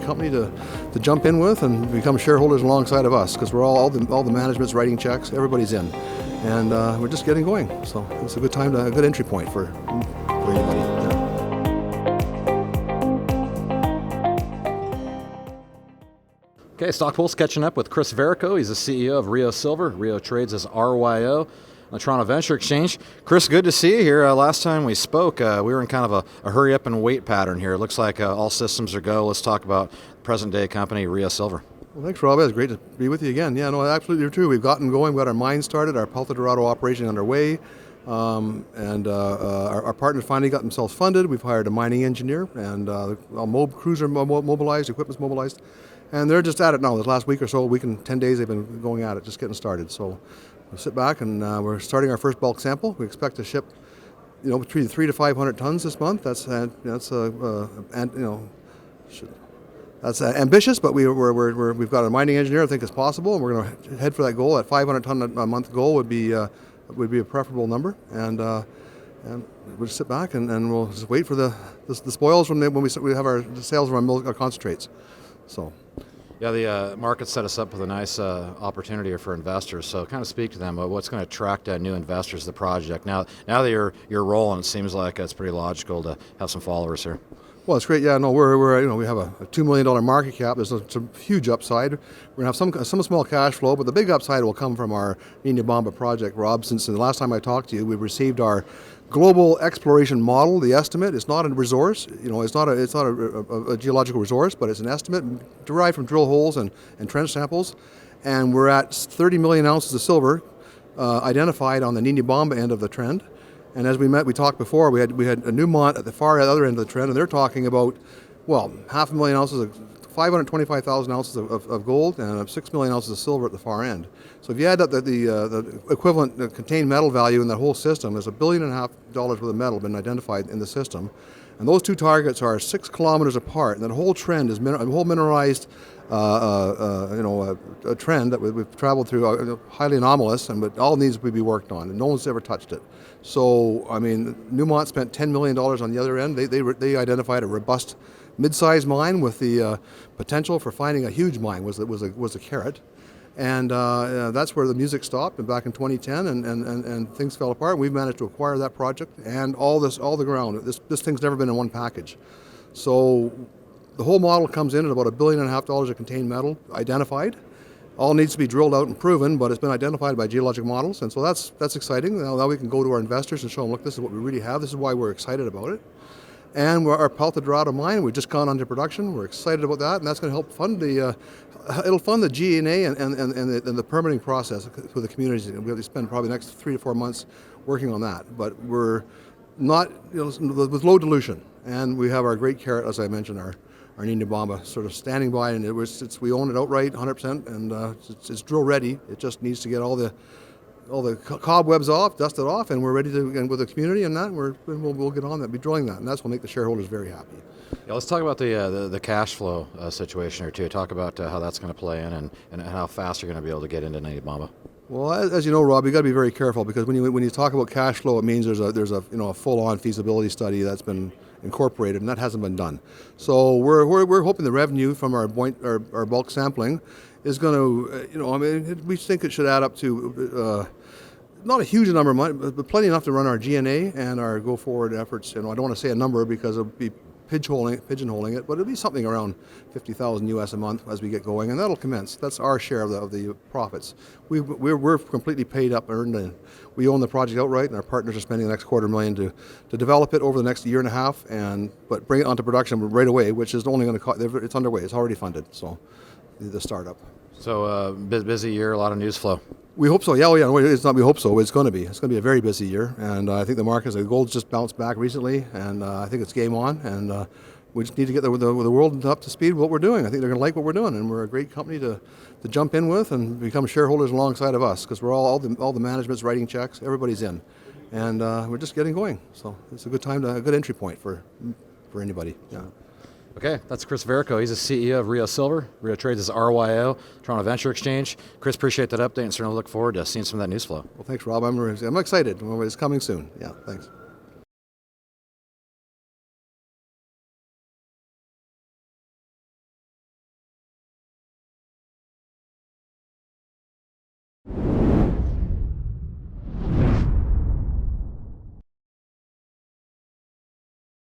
company to jump in with and become shareholders alongside of us, because we're all the management's writing checks, everybody's in, and we're just getting going. So it's a good time, a good entry point for anybody. Yeah. Okay, StockPulse catching up with Chris Verrico. He's the CEO of Rio Silver. Rio trades as RYO on the Toronto Venture Exchange. Chris, good to see you here. Last time we spoke, we were in kind of a hurry up and wait pattern here. It looks like all systems are go. Let's talk about present day company, Rio Silver. Well, thanks, Rob. It's great to be with you again. Yeah, no, absolutely true. We've gotten going. We've got our mine started, our Puerto Dorado operation underway, and our partners finally got themselves funded. We've hired a mining engineer, and crews are mobilized, equipment's mobilized. And they're just at it now. This last week or so, 10 days, they've been going at it, just getting started. So we'll sit back and we're starting our first bulk sample. We expect to ship, between 300 to 500 tons this month. That's ambitious, but we've got a mining engineer. I think it's possible, and we're going to head for that goal. That 500 ton a month goal would be a preferable number. And we'll just sit back and we'll just wait for the spoils from when we have our sales of our concentrates. So. Yeah, the market set us up with a nice opportunity for investors. So kind of speak to them about what's going to attract new investors to the project. Now that you're rolling, it seems like it's pretty logical to have some followers here. Well, it's great. Yeah, no, we have a $2 million market cap. There's some huge upside. We're going to have some small cash flow, but the big upside will come from our Niña Bamba project, Rob. Since the last time I talked to you, we received our global exploration model, the estimate. It's not a resource, it's not a geological resource, but it's an estimate derived from drill holes and trench samples. And we're at 30 million ounces of silver identified on the Niña Bamba end of the trend. And as we talked before, we had a Newmont at the other end of the trend, and they're talking about, 500,000 ounces, 525,000 ounces of gold and 6 million ounces of silver at the far end. So if you add up the equivalent contained metal value in that whole system, there's $1.5 billion worth of metal been identified in the system. And those two targets are 6 kilometers apart, and that whole trend is a whole mineralized a trend that we've traveled through, highly anomalous, but all needs to be worked on, and no one's ever touched it. So, Newmont spent $10 million on the other end. They identified a robust mid-sized mine with the potential for finding a huge mine was a carrot. And that's where the music stopped back in 2010, and things fell apart. We've managed to acquire that project and all the ground. This thing's never been in one package. So the whole model comes in at about $1.5 billion of contained metal identified. All needs to be drilled out and proven, but it's been identified by geologic models, and so that's exciting. Now we can go to our investors and show them, look, this is what we really have. This is why we're excited about it. And our Puerto Dorado mine, we've just gone into production. We're excited about that, and that's going to help fund it'll fund the G&A and the permitting process for the communities. We're going to spend probably the next 3 to 4 months working on that. But we're not, with low dilution, and we have our great carrot, as I mentioned, our Niña Bamba sort of standing by, and we own it outright 100%, and it's drill ready. It just needs to get all the cobwebs off, dust it off, and we're ready to, and with the community and that, we'll get on that, be drilling that, and that's what will make the shareholders very happy. Yeah, let's talk about the cash flow situation here too. Talk about how that's going to play in and how fast you're going to be able to get into Niña Bamba. Well, as you know, Rob, you got to be very careful, because when you talk about cash flow, it means there's a full-on feasibility study that's been incorporated, and that hasn't been done. So we're hoping the revenue from our bulk sampling is going to, we think it should add up to not a huge number of money, but plenty enough to run our G&A and our go-forward efforts. I don't want to say a number because it'll be pigeonholing it, but it'll be something around $50,000 US a month as we get going, and that'll commence. That's our share of the profits. We're completely paid up, earned, and we own the project outright, and our partners are spending the next $250,000 to develop it over the next 1.5 years, but bring it onto production right away, which is only going to it's underway. It's already funded. So the startup. So busy year, a lot of news flow. We hope so. Yeah, it's not we hope so. It's going to be. It's going to be a very busy year, and I think the markets, the gold's just bounced back recently, and I think it's game on, and we just need to get the world up to speed with what we're doing. I think they're going to like what we're doing, and we're a great company to jump in with and become shareholders alongside of us, because we're all the management's writing checks, everybody's in, and we're just getting going. So it's a good time, a good entry point for anybody. Yeah. Okay, that's Chris Verrico. He's the CEO of Rio Silver. Rio trades as RYO, Toronto Venture Exchange. Chris, appreciate that update, and certainly look forward to seeing some of that news flow. Well, thanks, Rob. I'm excited. It's coming soon. Yeah, thanks.